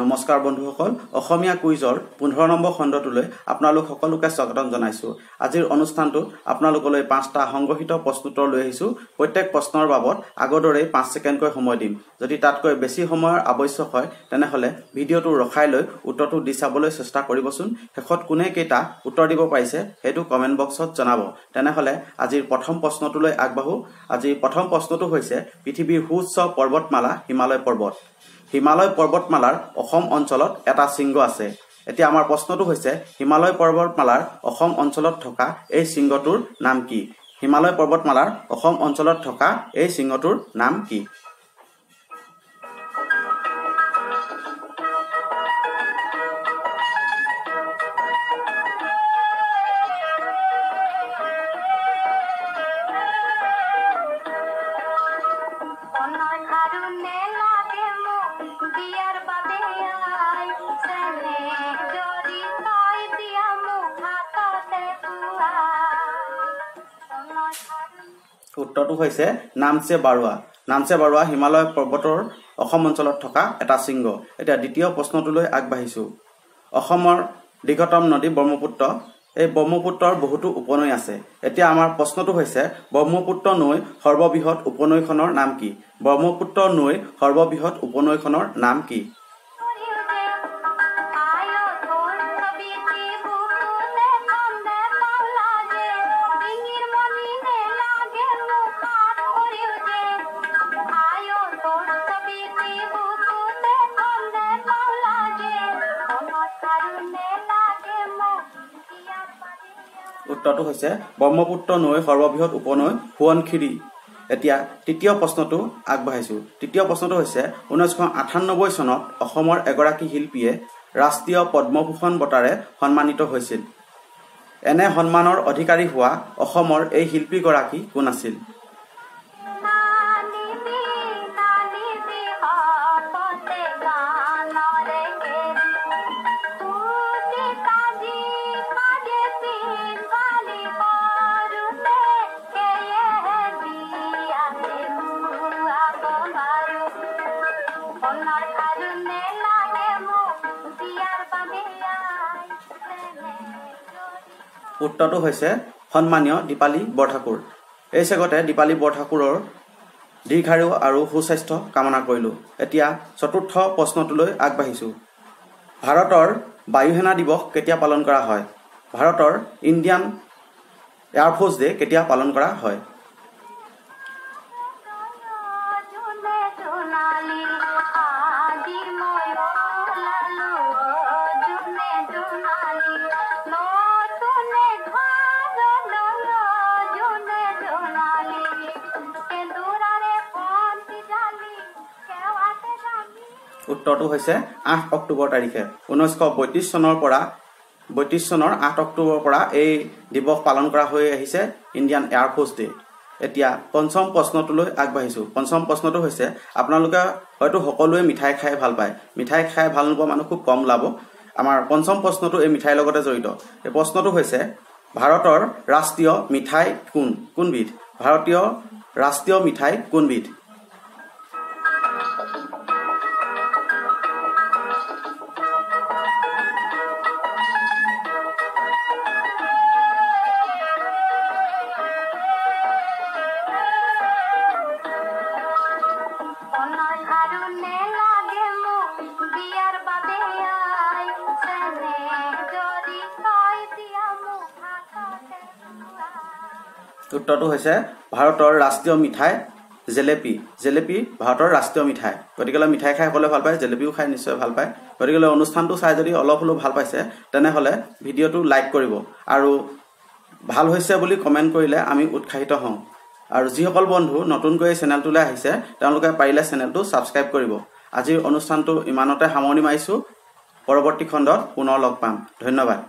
নমস্কাৰ বন্ধুসকল অসমীয়া কুইজৰ 15 নম্বৰ খণ্ডটোলৈ আপোনালোক সকলোকে স্বাগতম জনাইছো। আজিৰ অনুষ্ঠানটো আপোনালোকলৈ 5টা সংগ্ৰহিত প্ৰশ্নোত্তৰ লৈ আহিছো। প্ৰত্যেক প্ৰশ্নৰ বাবদ আগৰদৰে 5 ছেকেণ্ডকৈ সময় দিম। যদি তাতকৈ বেছি সময়ৰ আৱশ্যক হয় তেনেহলে ভিডিঅটো ৰখাই লৈ উত্তৰটো দি চাবলৈ চেষ্টা কৰিবচোন। শেষত কোনে কেইটা উত্তৰ দিব পাৰিছে হেতু কমেন্ট বক্সত জনাব। তেনেহলে আজিৰ প্ৰথম প্ৰশ্নটোলৈ আগবাঢ়ো। আজিৰ প্ৰথম প্ৰশ্নটো হৈছে পৃথিৱীৰ সুউচ্চ পৰ্বতমালা হিমালয় পৰ্বত। হিমালয় পৰ্বতমালাৰ অসম অঞ্চলত এটা শৃংগ আছে। এতিয়া আমাৰ প্ৰশ্নটো হৈছে হিমালয় পৰ্বতমালাৰ অসম অঞ্চলত থকা এই শৃংগটোৰ নাম কি? হিমালয় পৰ্বতমালাৰ অসম অঞ্চলত থকা এই শৃংগটোৰ নাম কি? উত্তৰটো হৈছে নামচে বাৰুৱা। নামচে বাৰুৱা হিমালয় পৰ্বতৰ অসম অঞ্চলত থকা এটা শৃংগ। এতিয়া দ্বিতীয় প্ৰশ্নটোলৈ আগবাঢ়িছো। অসমৰ দীৰ্ঘতম নদী ব্ৰহ্মপুত্ৰ। এই ব্ৰহ্মপুত্ৰৰ বহুতো উপনৈ আছে। এতিয়া আমাৰ প্ৰশ্নটো হৈছে ব্ৰহ্মপুত্ৰ নৈৰ সৰ্ববৃহৎ উপনৈখনৰ নাম কি? ব্ৰহ্মপুত্ৰ নৈৰ সৰ্ববৃহৎ উপনৈখনৰ নাম কি? উত্তৰটো হৈছে ব্ৰহ্মপুত্ৰ নৈৰ সৰ্ববৃহৎ উপনৈ সোৱণশিৰি। এতিয়া তৃতীয় প্ৰশ্নটো আগবাঢ়িছো। তৃতীয় প্ৰশ্নটো হৈছে 1998 চনত অসমৰ এগৰাকী শিল্পীয়ে ৰাষ্ট্ৰীয় পদ্মভূষণ বঁটাৰে সন্মানিত হৈছিল। এনে সন্মানৰ অধিকাৰী হোৱা অসমৰ এই শিল্পীগৰাকী কোন আছিল? উত্তৰটো হৈছে সন্মানীয় দীপালী বৰঠাকুৰ। এই চেগতে দীপালী বৰঠাকুৰৰ দীৰ্ঘায়ু আৰু সুস্বাস্থ্য কামনা কৰিলো। এতিয়া চতুৰ্থ প্ৰশ্নটোলৈ আগবাঢ়িছো। ভাৰতৰ বায়ুসেনা দিৱস কেতিয়া পালন কৰা হয়? ভাৰতৰ ইণ্ডিয়ান এয়াৰফ'ৰ্চ ডে কেতিয়া পালন কৰা হয়? উত্তৰটো হৈছে 8 অক্টোবৰ তাৰিখে। 1932 চনৰ 8 অক্টোবৰৰ পৰা এই দিৱস পালন কৰা হৈ আহিছে ইণ্ডিয়ান এয়াৰফ'ৰ্চ ডে। এতিয়া পঞ্চম প্ৰশ্নটোলৈ আগবাঢ়িছো। পঞ্চম প্ৰশ্নটো হৈছে আপোনালোকে হয়তো সকলোৱে মিঠাই খাই ভাল পায়। মিঠাই খাই ভাল নোপোৱা মানুহ খুব কম ওলাব। আমাৰ পঞ্চম প্ৰশ্নটো এই মিঠাইৰ লগতে জড়িত। এই প্ৰশ্নটো হৈছে ভাৰতৰ ৰাষ্ট্ৰীয় মিঠাই কোনবিধ? ভাৰতীয় ৰাষ্ট্ৰীয় মিঠাই কোনবিধ? উত্তৰটো হৈছে ভাৰতৰ ৰাষ্ট্ৰীয় মিঠাই জেলেপি। জেলেপি ভাৰতৰ ৰাষ্ট্ৰীয় মিঠাই। গতিকে মিঠাই খাই সকলোৱে ভাল পায়, জেলেপিও খাই নিশ্চয় ভাল পায়। গতিকে অনুষ্ঠানটো চাই যদি অলপ হ'লেও ভাল পাইছে তেনেহলে ভিডিঅ'টো লাইক কৰিব আৰু ভাল হৈছে বুলি কমেণ্ট কৰিলে আমি উৎসাহিত হওঁ। আৰু যিসকল বন্ধু নতুনকৈ এই চেনেলটোলৈ আহিছে তেওঁলোকে পাৰিলে চেনেলটো ছাবস্ক্ৰাইব কৰিব। আজিৰ অনুষ্ঠানটো ইমানতে সামৰণি মাৰিছো। পৰৱৰ্তী খণ্ডত পুনৰ লগ পাম। ধন্যবাদ।